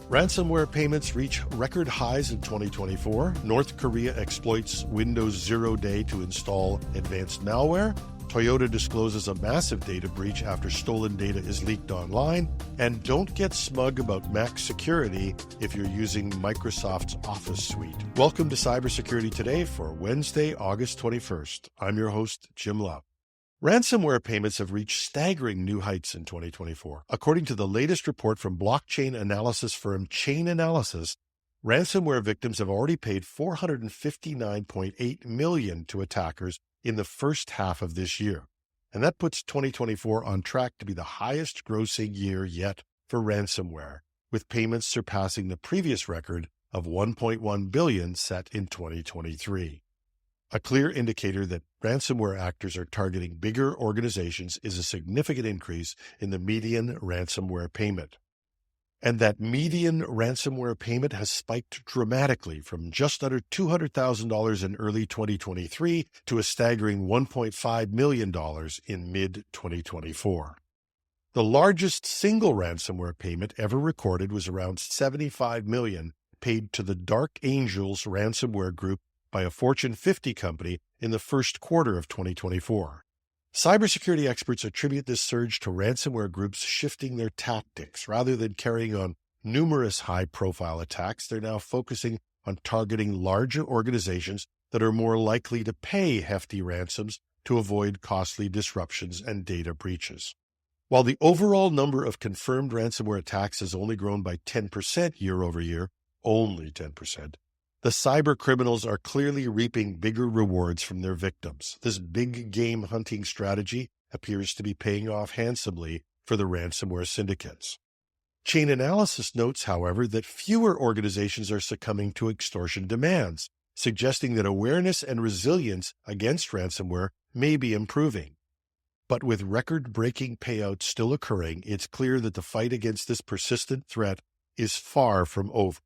Ransomware payments reach record highs in 2024. North Korea exploits Windows 0 Day to install advanced malware. Toyota discloses a massive data breach after stolen data is leaked online. And don't get smug about Mac security if you're using Microsoft's Office suite. Welcome to Cybersecurity Today for Wednesday, August 21st. I'm your host, Jim Love. Ransomware payments have reached staggering new heights in 2024. According to the latest report from blockchain analysis firm Chainalysis, ransomware victims have already paid $459.8 million to attackers in the first half of this year. And that puts 2024 on track to be the highest grossing year yet for ransomware, with payments surpassing the previous record of $1.1 billion set in 2023. A clear indicator that ransomware actors are targeting bigger organizations is a significant increase in the median ransomware payment. And that median ransomware payment has spiked dramatically from just under $200,000 in early 2023 to a staggering $1.5 million in mid-2024. The largest single ransomware payment ever recorded was around $75 million paid to the Dark Angels ransomware group by a Fortune 50 company in the first quarter of 2024. Cybersecurity experts attribute this surge to ransomware groups shifting their tactics. Rather than carrying on numerous high-profile attacks, they're now focusing on targeting larger organizations that are more likely to pay hefty ransoms to avoid costly disruptions and data breaches. While the overall number of confirmed ransomware attacks has only grown by 10% year over year, only 10%, the cyber criminals are clearly reaping bigger rewards from their victims. This big game hunting strategy appears to be paying off handsomely for the ransomware syndicates. Chainalysis notes, however, that fewer organizations are succumbing to extortion demands, suggesting that awareness and resilience against ransomware may be improving. But with record-breaking payouts still occurring, it's clear that the fight against this persistent threat is far from over.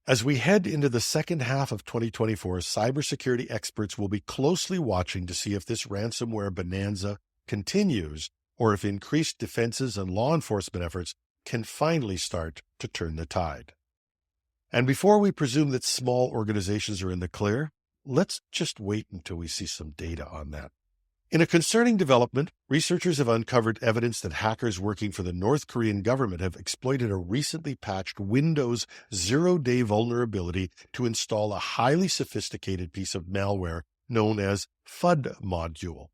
As we head into the second half of 2024, cybersecurity experts will be closely watching to see if this ransomware bonanza continues or if increased defenses and law enforcement efforts can finally start to turn the tide. And before we presume that small organizations are in the clear, let's just wait until we see some data on that. In a concerning development, researchers have uncovered evidence that hackers working for the North Korean government have exploited a recently patched Windows 0 Day vulnerability to install a highly sophisticated piece of malware known as FUD module.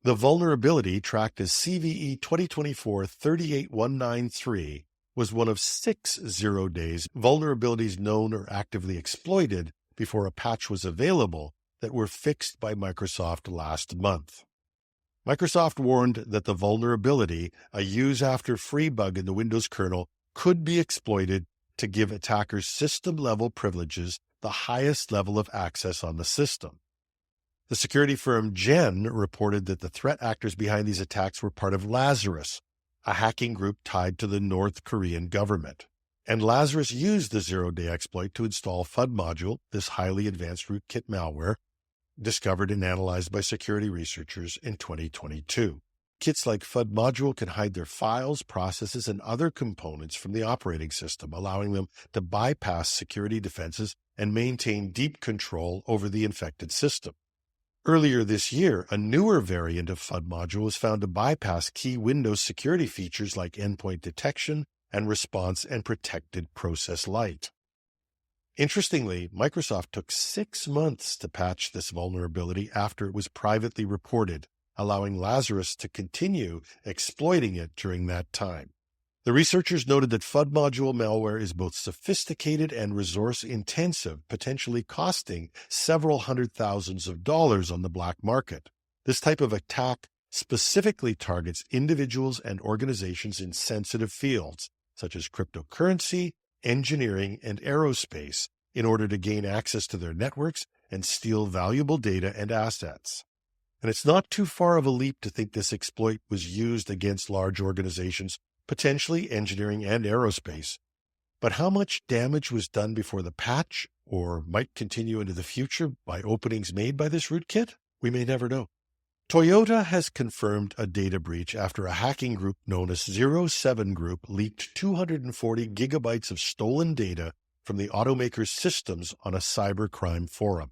The vulnerability, tracked as CVE 2024-38193, was one of 6 zero-days vulnerabilities known or actively exploited before a patch was available that were fixed by Microsoft last month. Microsoft warned that the vulnerability, a use-after-free bug in the Windows kernel, could be exploited to give attackers system-level privileges, the highest level of access on the system. The security firm Gen reported that the threat actors behind these attacks were part of Lazarus, a hacking group tied to the North Korean government. And Lazarus used the zero-day exploit to install FUD module, this highly advanced rootkit malware, discovered and analyzed by security researchers in 2022. Kits like FUD module can hide their files, processes, and other components from the operating system, allowing them to bypass security defenses and maintain deep control over the infected system. Earlier this year, a newer variant of FUD module was found to bypass key Windows security features like endpoint detection and response and protected process light. Interestingly, Microsoft took 6 months to patch this vulnerability after it was privately reported, allowing Lazarus to continue exploiting it during that time. The researchers noted that FUD module malware is both sophisticated and resource-intensive, potentially costing several hundred thousands of dollars on the black market. This type of attack specifically targets individuals and organizations in sensitive fields, such as cryptocurrency, engineering, and aerospace, in order to gain access to their networks and steal valuable data and assets. And it's not too far of a leap to think this exploit was used against large organizations, potentially engineering and aerospace. But how much damage was done before the patch, or might continue into the future by openings made by this rootkit? We may never know. Toyota has confirmed a data breach after a hacking group known as 07 Group leaked 240 gigabytes of stolen data from the automaker's systems on a cybercrime forum.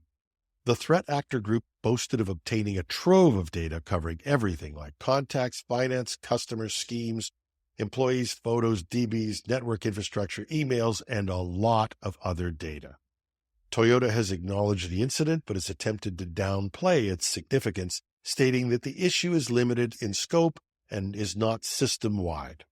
The threat actor group boasted of obtaining a trove of data covering everything like contacts, finance, customers, schemes, employees, photos, DBs, network infrastructure, emails, and a lot of other data. Toyota has acknowledged the incident but has attempted to downplay its significance, stating that the issue is limited in scope and is not system-wide.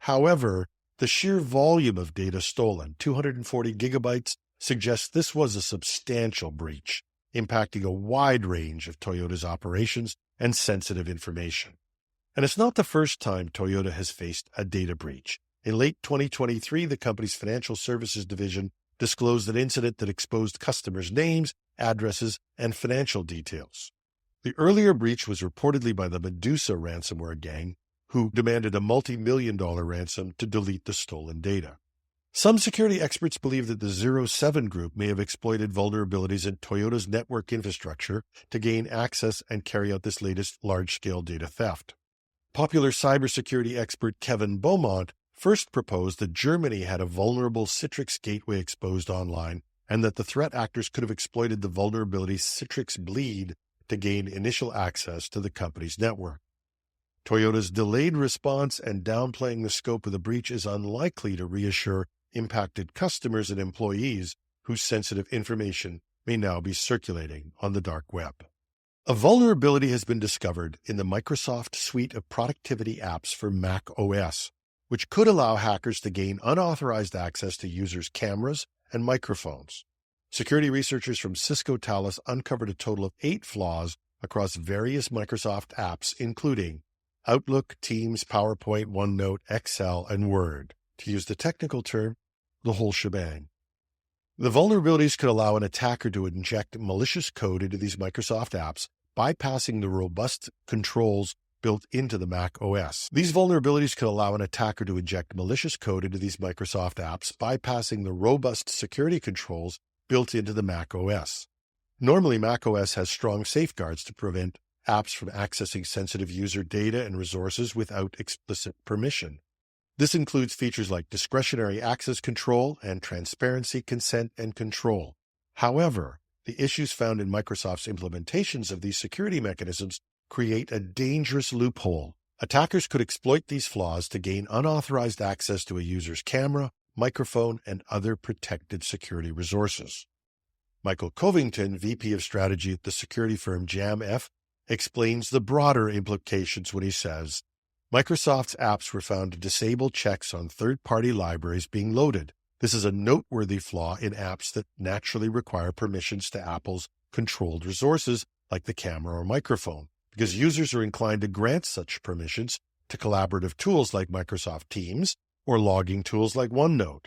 However, the sheer volume of data stolen, 240 gigabytes, suggests this was a substantial breach, impacting a wide range of Toyota's operations and sensitive information. And it's not the first time Toyota has faced a data breach. In late 2023, the company's financial services division disclosed an incident that exposed customers' names, addresses, and financial details. The earlier breach was reportedly by the Medusa ransomware gang, who demanded a multi-million-dollar ransom to delete the stolen data. Some security experts believe that the 07 Group may have exploited vulnerabilities in Toyota's network infrastructure to gain access and carry out this latest large-scale data theft. Popular cybersecurity expert Kevin Beaumont first proposed that Germany had a vulnerable Citrix gateway exposed online and that the threat actors could have exploited the vulnerability Citrix Bleed to gain initial access to the company's network. Toyota's delayed response and downplaying the scope of the breach is unlikely to reassure impacted customers and employees whose sensitive information may now be circulating on the dark web. A vulnerability has been discovered in the Microsoft suite of productivity apps for Mac OS, which could allow hackers to gain unauthorized access to users' cameras and microphones. Security researchers from Cisco Talos uncovered a total of 8 flaws across various Microsoft apps, including Outlook, Teams, PowerPoint, OneNote, Excel, and Word. To use the technical term, the whole shebang. The vulnerabilities could allow an attacker to inject malicious code into these Microsoft apps, bypassing the robust controls built into the Mac OS. These vulnerabilities could allow an attacker to inject malicious code into these Microsoft apps, bypassing the robust security controls built into the Mac OS. Normally, Mac OS has strong safeguards to prevent apps from accessing sensitive user data and resources without explicit permission. This includes features like discretionary access control and transparency, consent, and control. However, the issues found in Microsoft's implementations of these security mechanisms create a dangerous loophole. Attackers could exploit these flaws to gain unauthorized access to a user's camera, microphone, and other protected security resources. Michael Covington, VP of Strategy at the security firm JamF, explains the broader implications when he says, Microsoft's apps were found to disable checks on third-party libraries being loaded. This is a noteworthy flaw in apps that naturally require permissions to Apple's controlled resources like the camera or microphone, because users are inclined to grant such permissions to collaborative tools like Microsoft Teams or logging tools like OneNote.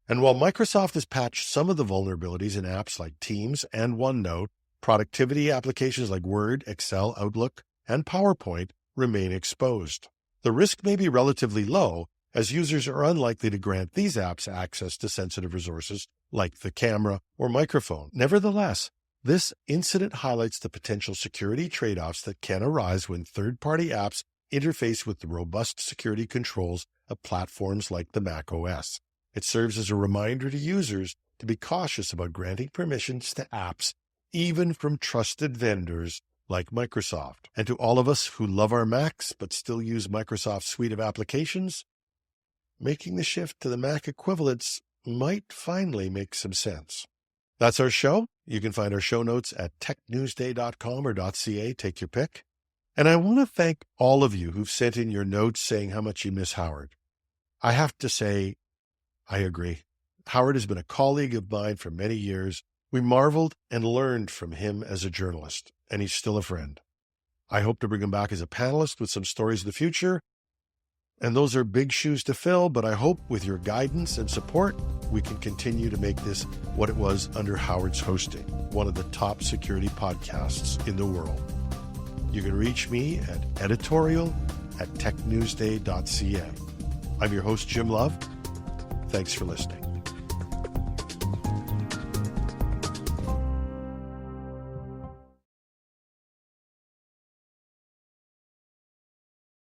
And while Microsoft has patched some of the vulnerabilities in apps like Teams and OneNote, productivity applications like Word, Excel, Outlook, and PowerPoint remain exposed. The risk may be relatively low, as users are unlikely to grant these apps access to sensitive resources like the camera or microphone. Nevertheless, this incident highlights the potential security trade-offs that can arise when third-party apps interface with the robust security controls of platforms like the Mac OS. It serves as a reminder to users to be cautious about granting permissions to apps, even from trusted vendors like Microsoft. And to all of us who love our Macs but still use Microsoft's suite of applications, making the shift to the Mac equivalents might finally make some sense. That's our show. You can find our show notes at technewsday.com or .ca, take your pick. And I want to thank all of you who've sent in your notes saying how much you miss Howard. I have to say, I agree. Howard has been a colleague of mine for many years. We marveled and learned from him as a journalist, and he's still a friend. I hope to bring him back as a panelist with some stories in the future. And those are big shoes to fill, but I hope with your guidance and support, we can continue to make this what it was under Howard's hosting, one of the top security podcasts in the world. You can reach me at editorial@technewsday.ca. I'm your host, Jim Love. Thanks for listening.